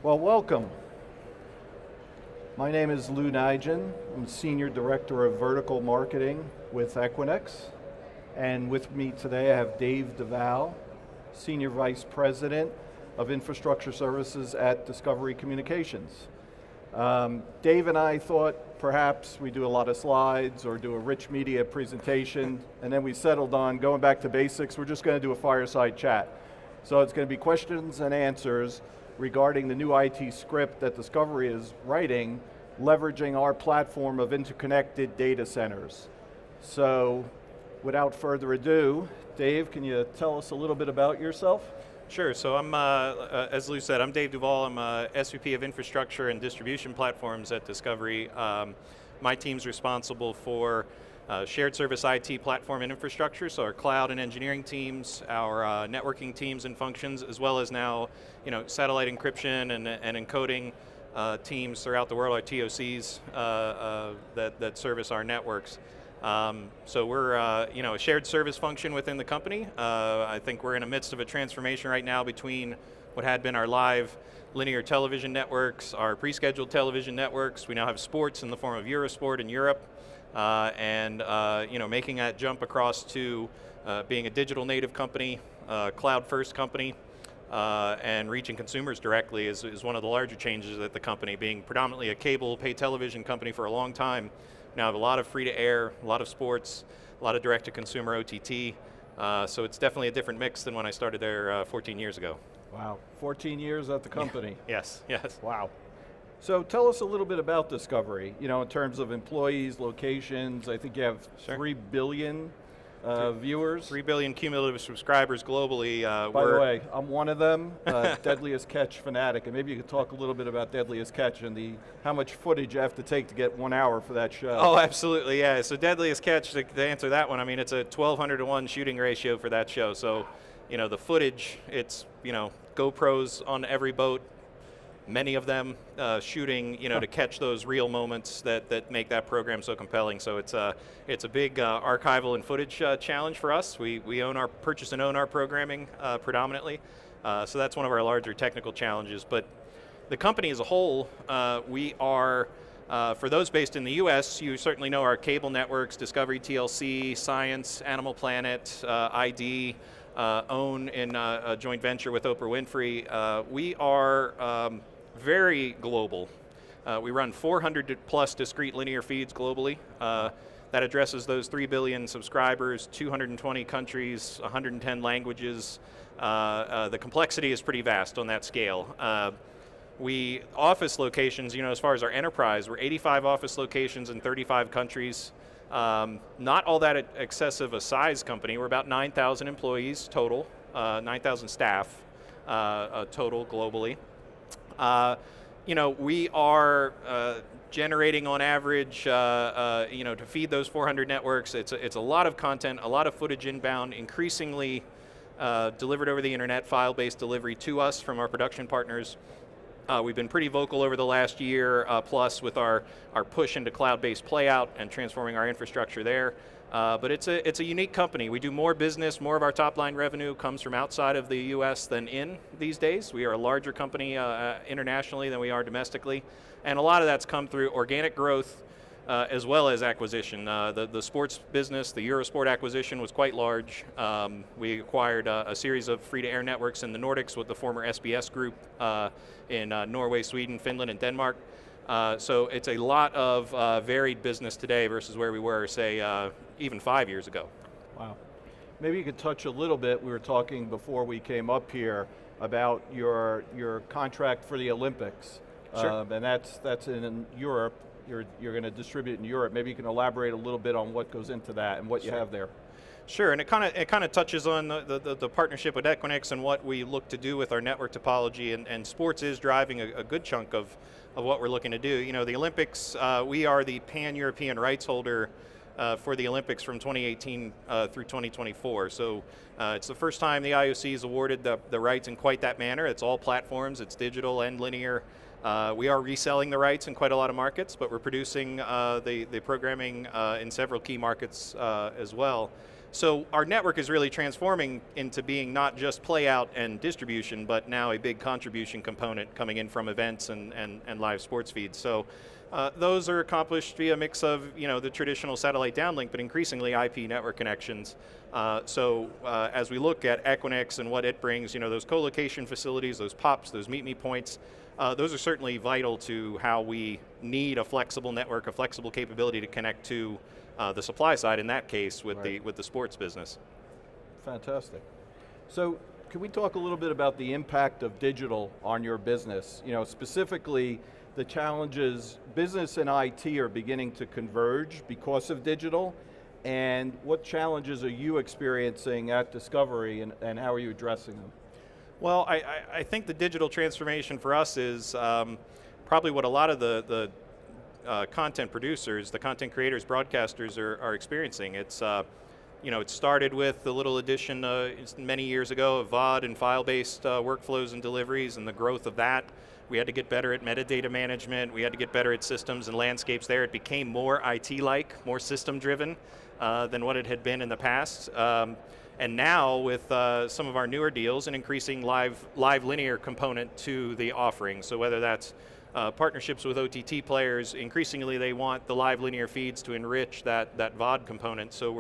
Well, welcome. My name is Najdzin. I'm Senior Director of Vertical Marketing with Equinix. And with me today I have Dave Duvall, Senior Vice President of Infrastructure Services at Discovery Communications. Dave and I thought perhaps we do a lot of slides or do a rich media presentation, and then we settled on going back to basics. We're just going to do a fireside chat. So it's going to be questions and answers regarding the new IT script that Discovery is writing, leveraging our platform of interconnected data centers. So, without further ado, Dave, can you tell us a little bit about yourself? Sure, so I'm, as Lou said, I'm Dave Duvall. I'm SVP of Infrastructure and Distribution Platforms at Discovery. My team's responsible for shared service IT platform and infrastructure, so our cloud and engineering teams, our networking teams and functions, as well as now, satellite encryption and encoding teams throughout the world, our TOCs that service our networks. So we're a shared service function within the company. I think we're in the midst of a transformation right now between what had been our live linear television networks, our pre-scheduled television networks. We now have sports in the form of Eurosport in Europe. Making that jump across to being a digital native company, cloud first company, and reaching consumers directly is one of the larger changes at the company. Being predominantly a cable pay television company for a long time, now have a lot of free to air, a lot of sports, a lot of direct to consumer OTT. So it's definitely a different mix than when I started there 14 years ago. Wow, 14 years at the company. Yes. Wow. So tell us a little bit about Discovery, in terms of employees, locations. I think you have 3 billion viewers. 3 billion cumulative subscribers globally. By the way, I'm one of them, Deadliest Catch fanatic, and maybe you could talk a little bit about Deadliest Catch and how much footage you have to take to get 1 hour for that show. Oh, absolutely, yeah. So Deadliest Catch, to answer that one, I mean, it's a 1,200 to 1 shooting ratio for that show. So, the footage, it's, GoPros on every boat, many of them shooting, to catch those real moments that make that program so compelling. So it's a big archival and footage challenge for us. We purchase and own our programming predominantly. So that's one of our larger technical challenges. But the company as a whole, we are, for those based in the US, you certainly know our cable networks, Discovery TLC, Science, Animal Planet, ID, OWN in a joint venture with Oprah Winfrey. We are very global. We run 400 plus discrete linear feeds globally. That addresses those 3 billion subscribers, 220 countries, 110 languages. The complexity is pretty vast on that scale. Office locations, as far as our enterprise, we're 85 office locations in 35 countries. Not all that excessive a size company. We're about 9,000 employees total, 9,000 staff total globally. We are generating on average, to feed those 400 networks, it's a lot of content, a lot of footage inbound, increasingly delivered over the internet, file-based delivery to us from our production partners. We've been pretty vocal over the last year plus with our push into cloud-based playout and transforming our infrastructure there. But it's a unique company. We do more business, more of our top line revenue comes from outside of the US than in these days. We are a larger company internationally than we are domestically. And a lot of that's come through organic growth as well as acquisition. The sports business, the Eurosport acquisition was quite large. We acquired a series of free-to-air networks in the Nordics with the former SBS group in Norway, Sweden, Finland, and Denmark. So it's a lot of varied business today versus where we were, say, even 5 years ago. Wow. Maybe you could touch a little bit, we were talking before we came up here about your contract for the Olympics. Sure. And that's in Europe. You're going to distribute in Europe. Maybe you can elaborate a little bit on what goes into that and what you have there. Sure, and it kind of touches on the partnership with Equinix and what we look to do with our network topology, and sports is driving a good chunk of what we're looking to do. The Olympics, we are the pan-European rights holder for the Olympics from 2018 through 2024. So it's the first time the IOC has awarded the rights in quite that manner. It's all platforms, it's digital and linear. We are reselling the rights in quite a lot of markets, but we're producing the programming in several key markets as well. So our network is really transforming into being not just play out and distribution, but now a big contribution component coming in from events and live sports feeds. So those are accomplished via a mix of the traditional satellite downlink, but increasingly IP network connections. As we look at Equinix and what it brings, those co-location facilities, those POPs, those meet-me points, those are certainly vital to how we need a flexible network, a flexible capability to connect to the supply side, in that case, with the sports business. Fantastic. So, can we talk a little bit about the impact of digital on your business? Specifically, the challenges business and IT are beginning to converge because of digital, and what challenges are you experiencing at Discovery, and how are you addressing them? Well, I think the digital transformation for us is probably what a lot of the content producers, the content creators, broadcasters are experiencing. It's it started with the little addition many years ago of VOD and file-based workflows and deliveries, and the growth of that. We had to get better at metadata management. We had to get better at systems and landscapes there. It became more IT-like, more system-driven than what it had been in the past. And now with some of our newer deals, an increasing live linear component to the offering. So whether that's partnerships with OTT players, increasingly they want the live linear feeds to enrich that VOD component. So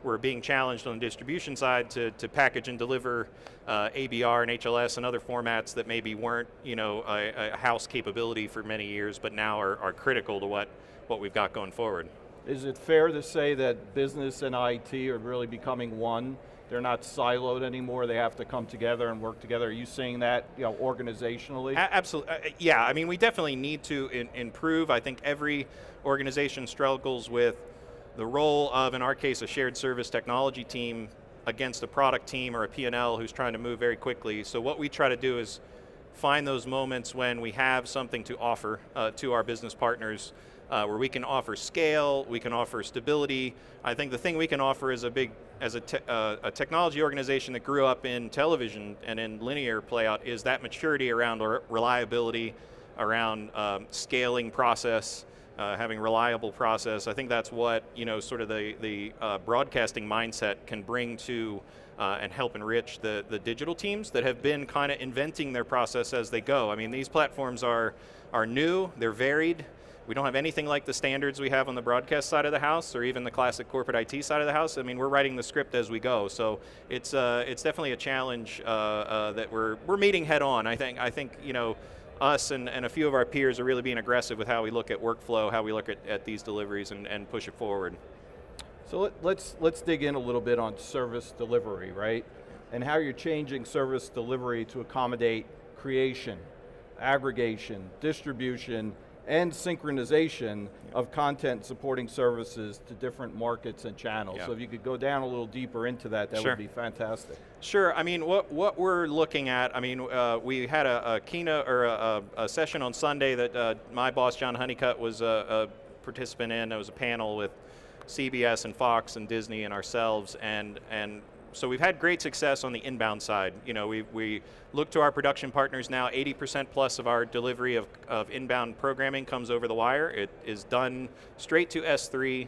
we're being challenged on the distribution side to package and deliver ABR and HLS and other formats that maybe weren't a house capability for many years, but now are critical to what we've got going forward. Is it fair to say that business and IT are really becoming one? They're not siloed anymore, they have to come together and work together. Are you seeing that organizationally? Absolutely, yeah. I mean, we definitely need to improve. I think every organization struggles with the role of, in our case, a shared service technology team against a product team or a P&L who's trying to move very quickly. So what we try to do is find those moments when we have something to offer to our business partners, where we can offer scale, we can offer stability. I think the thing we can offer is a technology organization that grew up in television and in linear playout is that maturity around reliability, around scaling process, having reliable process. I think that's what sort of the broadcasting mindset can bring to and help enrich the digital teams that have been kind of inventing their process as they go. I mean, these platforms are new, they're varied. We don't have anything like the standards we have on the broadcast side of the house, or even the classic corporate IT side of the house. I mean, we're writing the script as we go, so it's definitely a challenge that we're meeting head on. I think us and a few of our peers are really being aggressive with how we look at workflow, how we look at these deliveries, and push it forward. So let's dig in a little bit on service delivery, right? And how you're changing service delivery to accommodate creation, aggregation, distribution, and synchronization of content supporting services to different markets and channels. Yeah. So if you could go down a little deeper into that, that Sure. would be fantastic. Sure. I mean, what we're looking at, I mean, we had a keynote or a session on Sunday that my boss, John Honeycutt, was a participant in. It was a panel with CBS and Fox and Disney and ourselves, and so we've had great success on the inbound side. We look to our production partners now. 80% plus of our delivery of inbound programming comes over the wire. It is done straight to S3,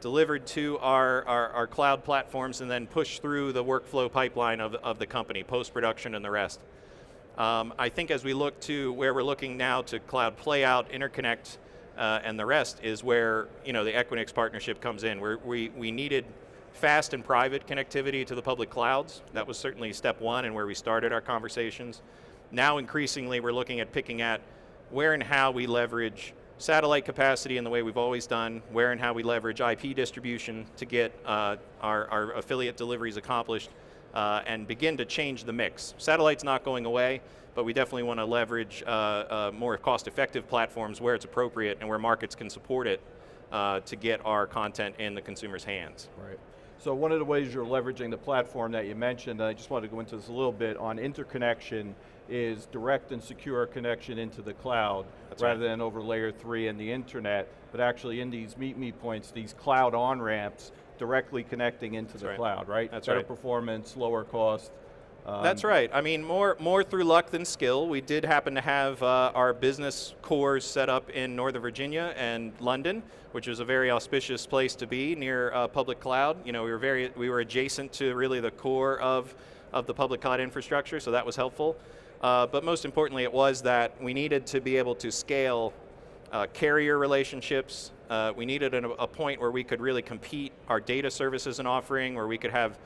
delivered to our cloud platforms, and then pushed through the workflow pipeline of the company, post-production and the rest. I think as we look to where we're looking now to cloud playout, interconnect, and the rest is where the Equinix partnership comes in. Where we needed fast and private connectivity to the public clouds. That was certainly step one and where we started our conversations. Now increasingly we're looking at picking at where and how we leverage satellite capacity in the way we've always done, where and how we leverage IP distribution to get our affiliate deliveries accomplished, and begin to change the mix. Satellite's not going away, but we definitely want to leverage more cost-effective platforms where it's appropriate and where markets can support it to get our content in the consumer's hands. Right. So one of the ways you're leveraging the platform that you mentioned, I just wanted to go into this a little bit, on interconnection is direct and secure connection into the cloud. That's rather right. than over layer 3 and the internet, but actually in these meet-me points, these cloud on-ramps directly connecting into the cloud, right? That's Better right. performance, lower cost. That's right. I mean, more through luck than skill. We did happen to have our business cores set up in Northern Virginia and London, which was a very auspicious place to be near public cloud. You know, we were adjacent to really the core of the public cloud infrastructure, so that was helpful. But most importantly, it was that we needed to be able to scale carrier relationships. We needed a point where we could really compete our data services and offering, where we could have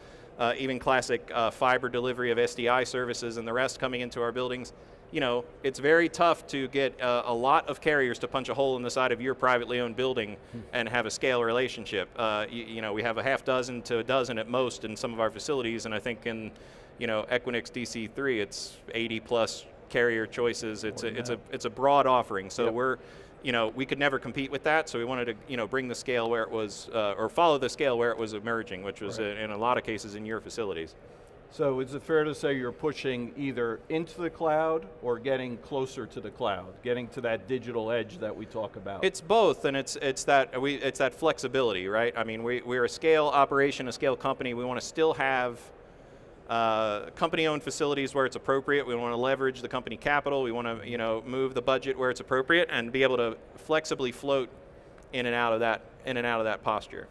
even classic fiber delivery of SDI services and the rest coming into our buildings. You know, it's very tough to get a lot of carriers to punch a hole in the side of your privately owned building and have a scale relationship. You know, we have a half dozen to a dozen at most in some of our facilities, and I think in, you know, Equinix DC3, it's 80 plus carrier choices. It's a broad offering. So we're, you know, we could never compete with that, so we wanted to, you know, bring the scale where it was, or follow the scale where it was emerging, which was in a lot of cases in your facilities. So is it fair to say you're pushing either into the cloud or getting closer to the cloud, getting to that digital edge that we talk about? It's both, and it's that flexibility, right? I mean, we're a scale operation, a scale company. We want to still have company-owned facilities where it's appropriate. We want to leverage the company capital. We want to, you know, move the budget where it's appropriate and be able to flexibly float in and out of that posture.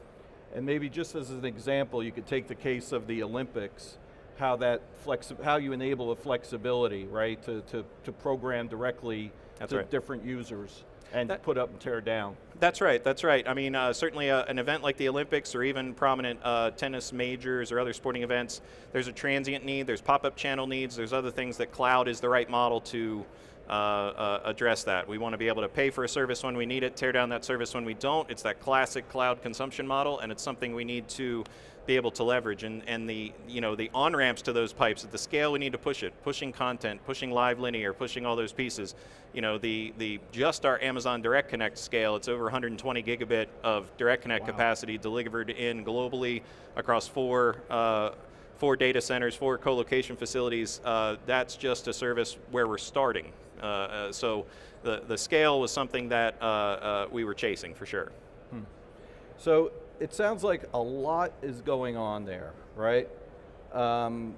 And maybe just as an example, you could take the case of the Olympics, how you enable the flexibility, right, to program directly to different users and put up and tear down. That's right, that's right. I mean, certainly an event like the Olympics or even prominent tennis majors or other sporting events, there's a transient need, there's pop-up channel needs, there's other things that cloud is the right model to address that. We want to be able to pay for a service when we need it, tear down that service when we don't. It's that classic cloud consumption model, and it's something we need to be able to leverage. And the, you know, the on-ramps to those pipes, at the scale we need to push it, pushing content, pushing live linear, pushing all those pieces. You know, just our Amazon Direct Connect scale, it's over 120 gigabit of Direct Connect capacity delivered in globally across four data centers, 4 co-location facilities. That's just a service where we're starting. So the scale was something that we were chasing for sure. So it sounds like a lot is going on there, right? And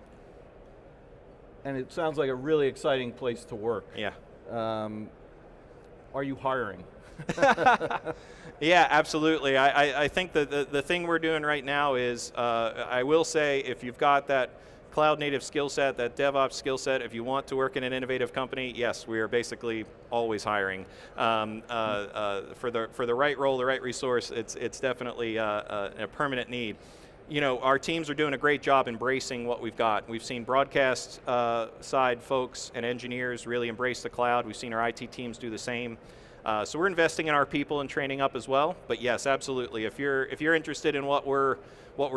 it sounds like a really exciting place to work. Yeah. Are you hiring? Yeah, absolutely. I think that the thing we're doing right now is, I will say, if you've got that cloud native skill set, that DevOps skill set, if you want to work in an innovative company, yes, we are basically always hiring. For the right role, the right resource, it's definitely a permanent need. You know, our teams are doing a great job embracing what we've got. We've seen broadcast side folks and engineers really embrace the cloud. We've seen our IT teams do the same. So we're investing in our people and training up as well. But yes, absolutely. If you're interested in what we're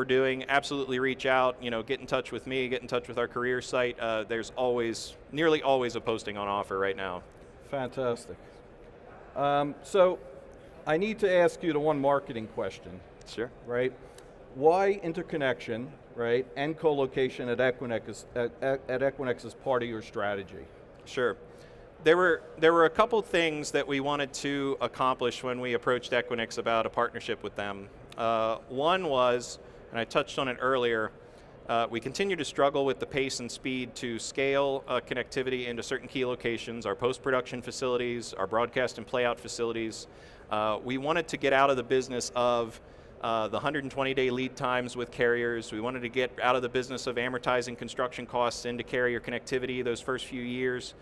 doing, absolutely reach out. You know, get in touch with me. Get in touch with our career site. There's nearly always a posting on offer right now. Fantastic. So I need to ask you the one marketing question. Sure. Right. Why interconnection, right, and co-location at Equinix is part of your strategy? Sure. There were a couple things that we wanted to accomplish when we approached Equinix about a partnership with them. One was, and I touched on it earlier, we continue to struggle with the pace and speed to scale connectivity into certain key locations, our post-production facilities, our broadcast and playout facilities. We wanted to get out of the business of the 120-day lead times with carriers. We wanted to get out of the business of amortizing construction costs into carrier connectivity those first few years.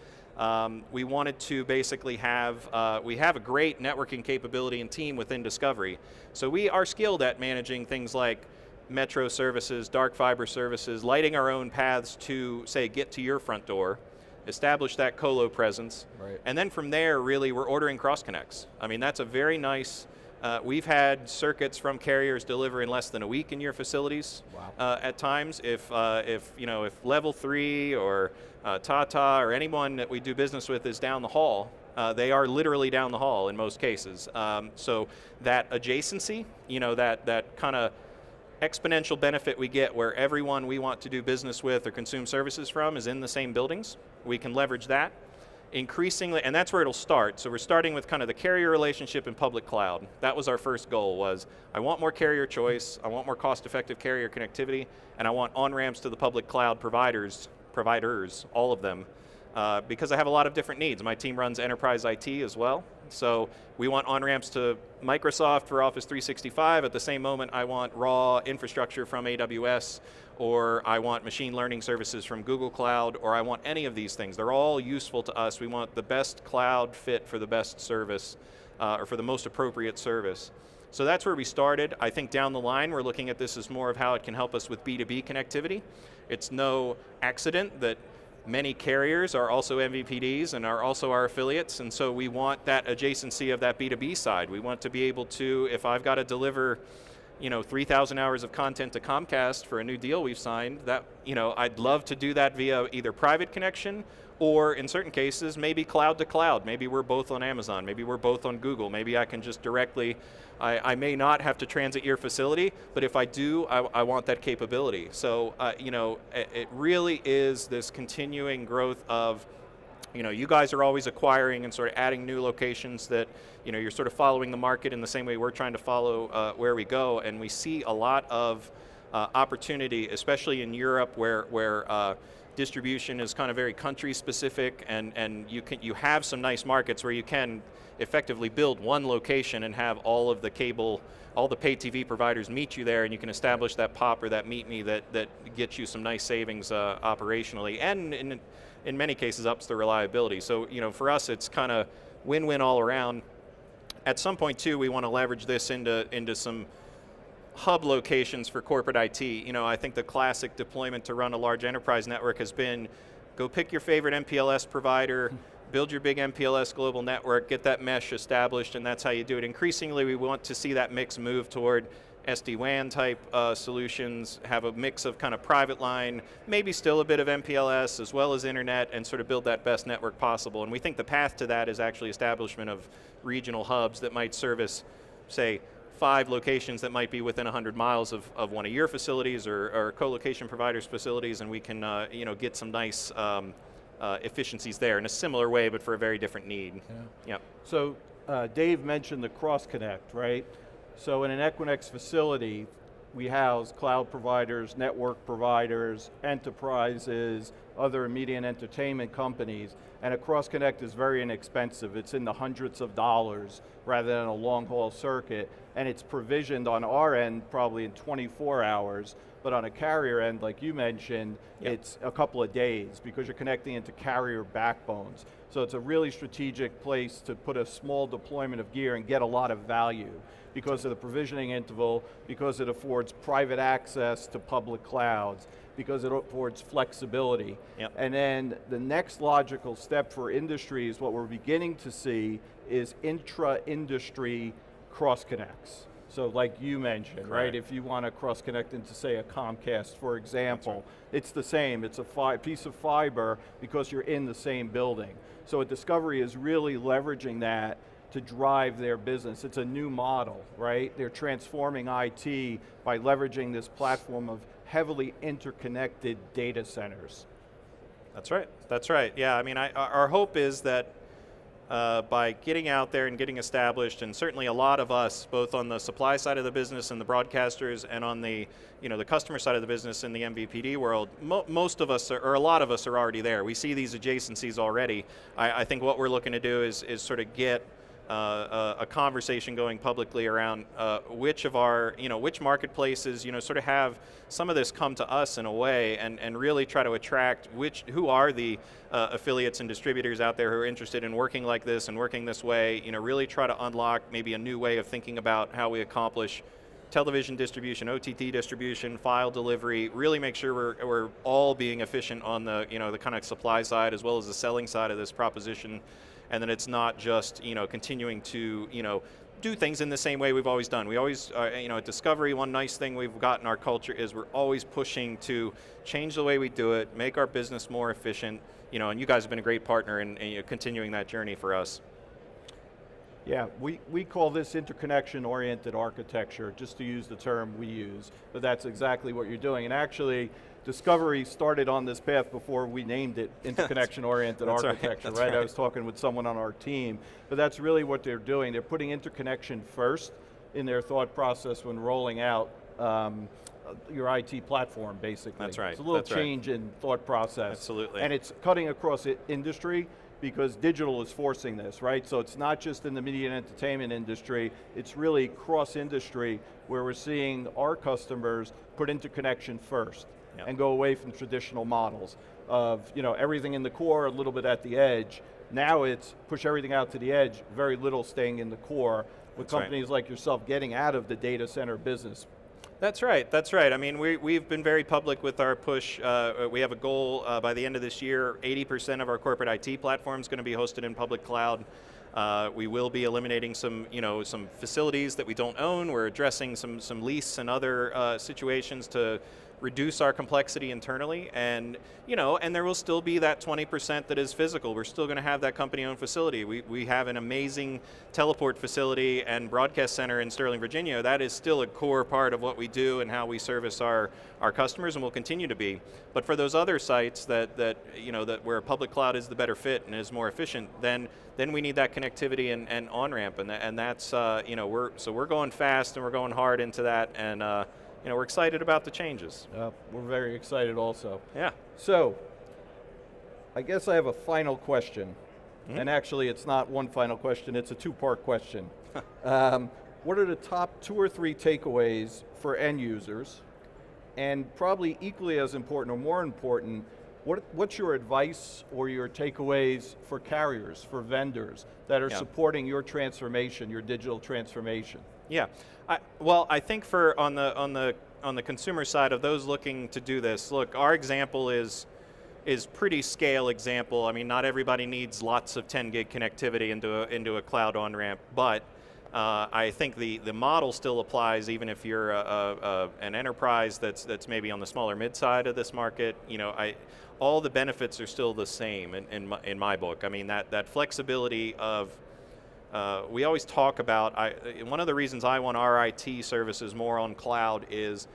We wanted to basically we have a great networking capability and team within Discovery. So we are skilled at managing things like metro services, dark fiber services, lighting our own paths to, say, get to your front door, establish that colo presence, and then from there, really, we're ordering cross connects. I mean, that's a very nice, we've had circuits from carriers deliver in less than a week in your facilities. At times. If Level 3 or Tata or anyone that we do business with is down the hall, they are literally down the hall in most cases. So that adjacency, you know, that kind of exponential benefit we get where everyone we want to do business with or consume services from is in the same buildings, we can leverage that. Increasingly, and that's where it'll start. So we're starting with kind of the carrier relationship in public cloud. That was our first goal, was I want more carrier choice, I want more cost-effective carrier connectivity, and I want on-ramps to the public cloud providers providers, all of them, because I have a lot of different needs. My team runs enterprise IT as well, so we want on-ramps to Microsoft for Office 365. At the same moment, I want raw infrastructure from AWS, or I want machine learning services from Google Cloud, or I want any of these things. They're all useful to us. We want the best cloud fit for the best service, or for the most appropriate service. So that's where we started. I think down the line, we're looking at this as more of how it can help us with B2B connectivity. It's no accident that many carriers are also MVPDs and are also our affiliates, and so we want that adjacency of that B2B side. We want to be able to, if I've got to deliver 3,000 hours of content to Comcast for a new deal we've signed, that, I'd love to do that via either private connection, or in certain cases, maybe cloud to cloud. Maybe we're both on Amazon, maybe we're both on Google, maybe I can just directly, I may not have to transit your facility, but if I do, I want that capability. So, it really is this continuing growth of, you guys are always acquiring and sort of adding new locations that, you're sort of following the market in the same way we're trying to follow where we go, and we see a lot of opportunity, especially in Europe, where distribution is kind of very country specific, and you have some nice markets where you can effectively build one location and have all of the cable, all the pay TV providers meet you there, and you can establish that POP or that meet me that gets you some nice savings operationally, and in many cases ups the reliability. So for us it's kind of win-win all around. At some point too, we want to leverage this into some hub locations for corporate IT. I think the classic deployment to run a large enterprise network has been, go pick your favorite MPLS provider, build your big MPLS global network, get that mesh established, and that's how you do it. Increasingly, we want to see that mix move toward SD-WAN type solutions, have a mix of kind of private line, maybe still a bit of MPLS as well as internet, and sort of build that best network possible. And we think the path to that is actually establishment of regional hubs that might service, say, 5 locations that might be within 100 miles of one of your facilities or co-location providers' facilities, and we can get some nice efficiencies there in a similar way, but for a very different need. Yeah. Yep. So Dave mentioned the cross-connect, right? So in an Equinix facility, we house cloud providers, network providers, enterprises, other media and entertainment companies, and a cross-connect is very inexpensive. It's in the hundreds of dollars rather than a long-haul circuit, and it's provisioned on our end probably in 24 hours, but on a carrier end, like you mentioned, yep, it's a couple of days because you're connecting into carrier backbones. So it's a really strategic place to put a small deployment of gear and get a lot of value because of the provisioning interval, because it affords private access to public clouds, because it affords flexibility. Yep. And then the next logical step for industries, what we're beginning to see is intra-industry cross-connects. So like you mentioned, correct, right? If you want to cross-connect into, say, a Comcast, for example, right, it's the same. It's a piece of fiber because you're in the same building. So a Discovery is really leveraging that to drive their business. It's a new model, right? They're transforming IT by leveraging this platform of heavily interconnected data centers. That's right, that's right. Yeah, I mean, our hope is that by getting out there and getting established, and certainly a lot of us, both on the supply side of the business and the broadcasters, and on the the customer side of the business in the MVPD world, most of us, or a lot of us, are already there. We see these adjacencies already. I think what we're looking to do is sort of get a conversation going publicly around which of our, which marketplaces, sort of have some of this come to us in a way, and really try to attract who are the affiliates and distributors out there who are interested in working like this and working this way, really try to unlock maybe a new way of thinking about how we accomplish television distribution, OTT distribution, file delivery, really make sure we're all being efficient on the, the kind of supply side as well as the selling side of this proposition, and then it's not just, continuing to, do things in the same way we've always done. We always, at Discovery, one nice thing we've got in our culture is we're always pushing to change the way we do it, make our business more efficient, and you guys have been a great partner in continuing that journey for us. Yeah, we call this interconnection-oriented architecture, just to use the term we use, but that's exactly what you're doing. And actually, Discovery started on this path before we named it interconnection-oriented architecture, right? I was talking with someone on our team, but that's really what they're doing. They're putting interconnection first in their thought process when rolling out your IT platform, basically. That's right. It's a little change in thought process. Absolutely. And it's cutting across industry, because digital is forcing this, right? So it's not just in the media and entertainment industry, it's really cross-industry where we're seeing our customers put interconnection first and go away from traditional models of everything in the core, a little bit at the edge. Now it's push everything out to the edge, very little staying in the core, with companies like yourself getting out of the data center business. That's right, that's right. I mean, we've been very public with our push. We have a goal by the end of this year, 80% of our corporate IT platform is going to be hosted in public cloud. We will be eliminating some facilities that we don't own. We're addressing some lease and other situations to reduce our complexity internally, and there will still be that 20% that is physical. We're still going to have that company-owned facility. We have an amazing teleport facility and broadcast center in Sterling, Virginia. That is still a core part of what we do and how we service our customers, and will continue to be. But for those other sites that where public cloud is the better fit and is more efficient, then we need that connectivity and on-ramp, and that's we're going fast and we're going hard into that, and we're excited about the changes. We're very excited also. Yeah. So, I guess I have a final question. And actually it's not one final question, it's a two-part question. What are the top 2 or 3 takeaways for end users? And probably equally as important, or more important, what's your advice or your takeaways for carriers, for vendors that are supporting your transformation, your digital transformation? Yeah, I think on the consumer side of those looking to do this, look, our example is pretty scale example. I mean, not everybody needs lots of 10 gig connectivity into a cloud on-ramp, but I think the model still applies even if you're an enterprise that's maybe on the smaller mid side of this market. All the benefits are still the same in my book. I mean, that flexibility of we always talk about, one of the reasons I want our IT services more on cloud is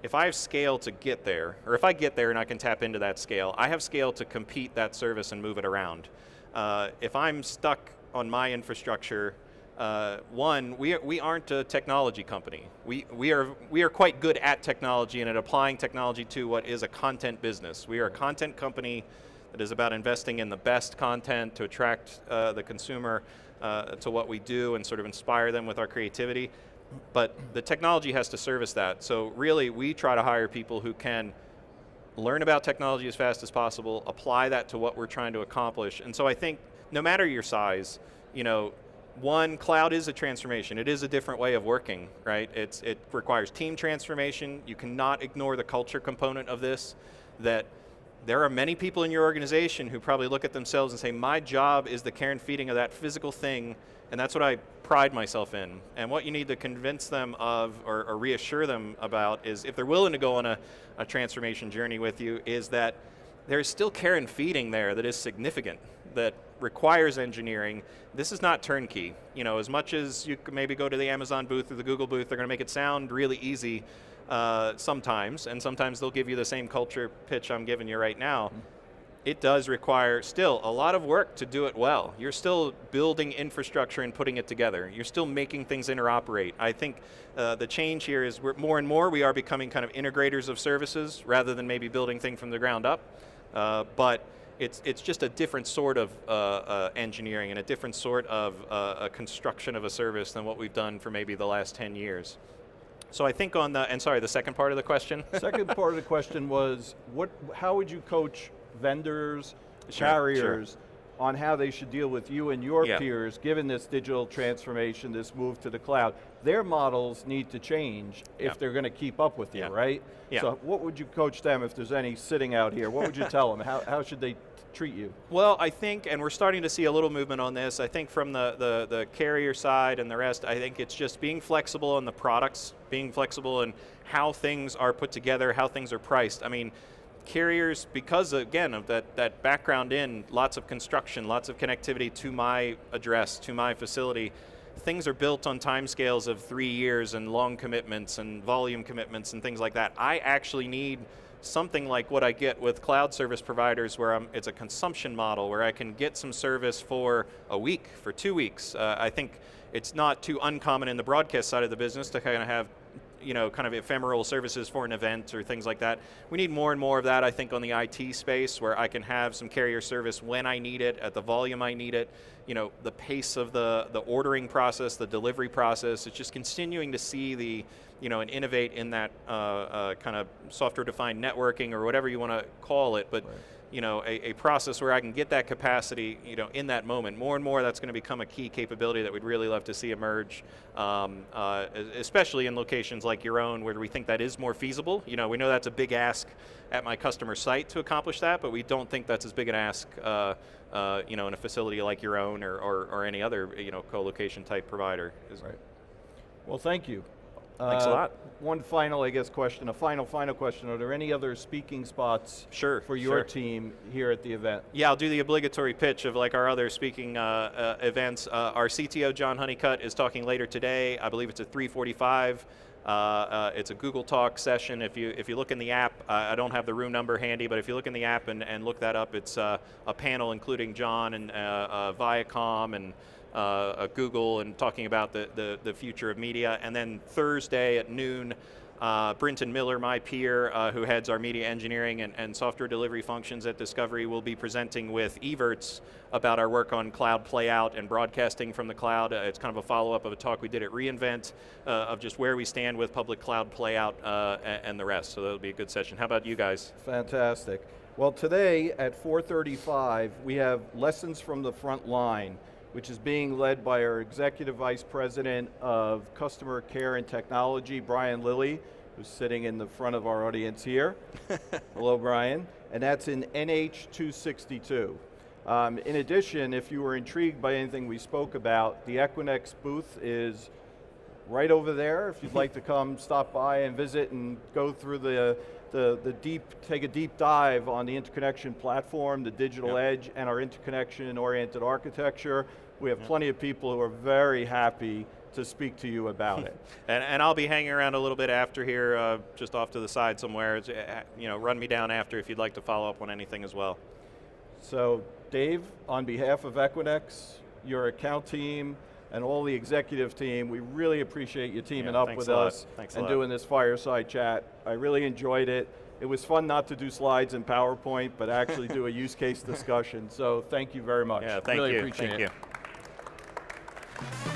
if I have scale to get there, or if I get there and I can tap into that scale, I have scale to compete that service and move it around. If I'm stuck on my infrastructure, we aren't a technology company. We are quite good at technology and at applying technology to what is a content business. We are a content company that is about investing in the best content to attract the consumer to what we do and sort of inspire them with our creativity. But the technology has to service that. So really, we try to hire people who can learn about technology as fast as possible, apply that to what we're trying to accomplish. And so I think no matter your size, one, cloud is a transformation. It is a different way of working, right? It requires team transformation. You cannot ignore the culture component of this, that there are many people in your organization who probably look at themselves and say, my job is the care and feeding of that physical thing, and that's what I pride myself in. And what you need to convince them of, or reassure them about, is if they're willing to go on a transformation journey with you, is that there's still care and feeding there that is significant, that requires engineering. This is not turnkey. As much as you could maybe go to the Amazon booth or the Google booth, they're going to make it sound really easy sometimes, and sometimes they'll give you the same culture pitch I'm giving you right now. It does require still a lot of work to do it well. You're still building infrastructure and putting it together. You're still making things interoperate. I think the change here is more and more we are becoming kind of integrators of services rather than maybe building things from the ground up. But it's just a different sort of engineering and a different sort of a construction of a service than what we've done for maybe the last 10 years. So I think the second part of the question? Second part of the question was, how would you coach vendors, carriers, on how they should deal with you and your peers, given this digital transformation, this move to the cloud? Their models need to change if they're going to keep up with you, right? Yeah. So what would you coach them, if there's any sitting out here? What would you tell them? How should they treat you? Well, I think, and we're starting to see a little movement on this, I think from the carrier side and the rest, I think it's just being flexible in the products, being flexible in how things are put together, how things are priced. I mean, carriers, because again of that background in lots of construction, lots of connectivity to my address, to my facility, things are built on timescales of 3 years and long commitments and volume commitments and things like that. I actually need something like what I get with cloud service providers, where it's a consumption model where I can get some service for a week, for 2 weeks. I think it's not too uncommon in the broadcast side of the business to kind of have kind of ephemeral services for an event or things like that. We need more and more of that, I think, on the IT space, where I can have some carrier service when I need it, at the volume I need it. The pace of the ordering process, the delivery process, it's just continuing to see and innovate in that kind of software-defined networking or whatever you want to call it, but a process where I can get that capacity, in that moment. More and more, that's going to become a key capability that we'd really love to see emerge, especially in locations like your own, where we think that is more feasible. We know that's a big ask at my customer site to accomplish that, but we don't think that's as big an ask, in a facility like your own or any other, co-location type provider. Right. Well, thank you. Thanks a lot. One final, question, a final question. Are there any other speaking spots for your team here at the event? Yeah, I'll do the obligatory pitch of like our other speaking events. Our CTO, John Honeycutt, is talking later today. I believe it's at 3:45. It's a Google Talk session. If you look in the app, I don't have the room number handy, but if you look in the app and look that up, it's a panel including John and Viacom and Google, and talking about the future of media. And then Thursday at noon, Brinton Miller, my peer, who heads our media engineering and software delivery functions at Discovery, will be presenting with Evertz about our work on cloud playout and broadcasting from the cloud. It's kind of a follow-up of a talk we did at reInvent of just where we stand with public cloud playout and the rest. So that'll be a good session. How about you guys? Fantastic. Well, today at 4:35, we have Lessons from the Front Line, which is being led by our Executive Vice President of Customer Care and Technology, Brian Lilly, who's sitting in the front of our audience here. Hello, Brian. And that's in NH 262. In addition, if you were intrigued by anything we spoke about, the Equinix booth is right over there. If you'd like to come stop by and visit and go through take a deep dive on the interconnection platform, the digital edge, and our interconnection-oriented architecture. We have plenty of people who are very happy to speak to you about it. And I'll be hanging around a little bit after here, just off to the side somewhere. Run me down after if you'd like to follow up on anything as well. So, Dave, on behalf of Equinix, your account team, and all the executive team, we really appreciate you teaming up with us and doing this fireside chat. I really enjoyed it. It was fun not to do slides in PowerPoint, but actually do a use case discussion. So thank you very much. Yeah, thank you. Really appreciate it. Thank you.